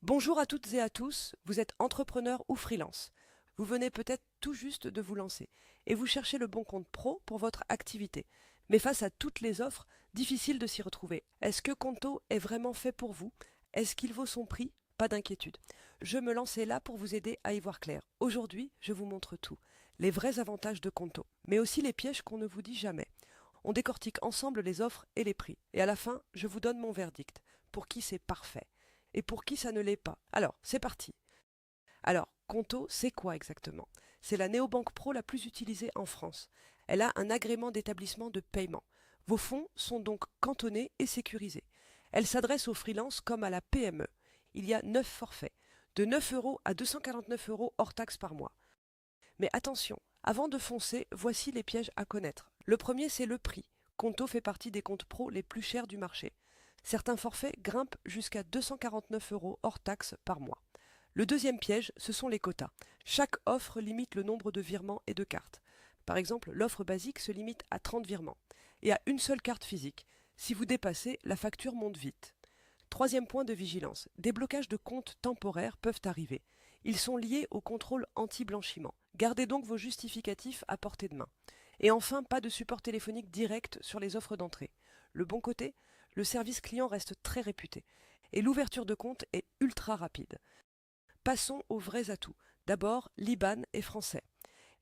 Bonjour à toutes et à tous, vous êtes entrepreneur ou freelance. Vous venez peut-être tout juste de vous lancer et vous cherchez le bon compte pro pour votre activité. Mais face à toutes les offres, difficile de s'y retrouver. Est-ce que Conto est vraiment fait pour vous? Est-ce qu'il vaut son prix? Pas d'inquiétude. Je me lançais là pour vous aider à y voir clair. Aujourd'hui, je vous montre tout. Les vrais avantages de Conto, mais aussi les pièges qu'on ne vous dit jamais. On décortique ensemble les offres et les prix. Et à la fin, je vous donne mon verdict. Pour qui c'est parfait et pour qui ça ne l'est pas. Alors, c'est parti. Alors, Conto, c'est quoi exactement? C'est la néobanque pro la plus utilisée en France. Elle a un agrément d'établissement de paiement. Vos fonds sont donc cantonnés et sécurisés. Elle s'adresse aux freelances comme à la PME. Il y a 9 forfaits, de 9 euros à 249 euros hors taxes par mois. Mais attention, avant de foncer, voici les pièges à connaître. Le premier, c'est le prix. Conto fait partie des comptes pro les plus chers du marché. Certains forfaits grimpent jusqu'à 249 euros hors taxes par mois. Le deuxième piège, ce sont les quotas. Chaque offre limite le nombre de virements et de cartes. Par exemple, l'offre basique se limite à 30 virements et à une seule carte physique. Si vous dépassez, la facture monte vite. Troisième point de vigilance, des blocages de comptes temporaires peuvent arriver. Ils sont liés au contrôle anti-blanchiment. Gardez donc vos justificatifs à portée de main. Et enfin, pas de support téléphonique direct sur les offres d'entrée. Le bon côté, le service client reste très réputé. Et l'ouverture de compte est ultra rapide. Passons aux vrais atouts. D'abord, l'IBAN est français.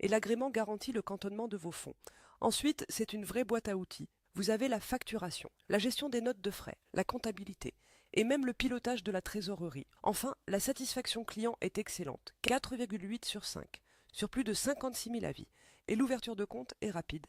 Et l'agrément garantit le cantonnement de vos fonds. Ensuite, c'est une vraie boîte à outils. Vous avez la facturation, la gestion des notes de frais, la comptabilité et même le pilotage de la trésorerie. Enfin, la satisfaction client est excellente, 4,8 sur 5, sur plus de 56 000 avis. Et l'ouverture de compte est rapide.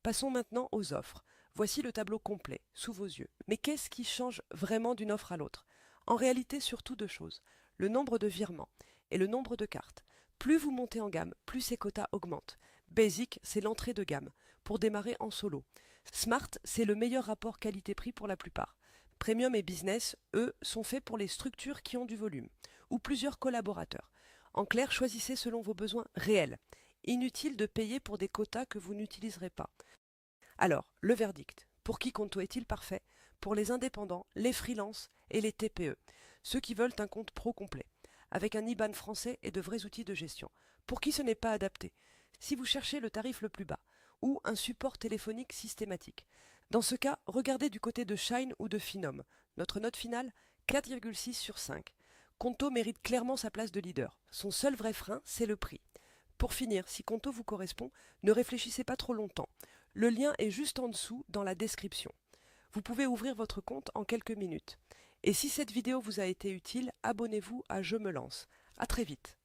Passons maintenant aux offres. Voici le tableau complet, sous vos yeux. Mais qu'est-ce qui change vraiment d'une offre à l'autre? En réalité, surtout deux choses. Le nombre de virements et le nombre de cartes. Plus vous montez en gamme, plus ces quotas augmentent. Basic, c'est l'entrée de gamme, pour démarrer en solo. Smart, c'est le meilleur rapport qualité-prix pour la plupart. Premium et Business, eux, sont faits pour les structures qui ont du volume, ou plusieurs collaborateurs. En clair, choisissez selon vos besoins réels. Inutile de payer pour des quotas que vous n'utiliserez pas. Alors, le verdict. Pour qui Conto est-il parfait? Pour les indépendants, les freelances et les TPE, ceux qui veulent un compte pro complet, avec un IBAN français et de vrais outils de gestion. Pour qui ce n'est pas adapté? Si vous cherchez le tarif le plus bas, ou un support téléphonique systématique. Dans ce cas, regardez du côté de Shine ou de Finom. Notre note finale, 4,6 sur 5. Conto mérite clairement sa place de leader. Son seul vrai frein, c'est le prix. Pour finir, si Conto vous correspond, ne réfléchissez pas trop longtemps. Le lien est juste en dessous dans la description. Vous pouvez ouvrir votre compte en quelques minutes. Et si cette vidéo vous a été utile, abonnez-vous à Je me lance. À très vite.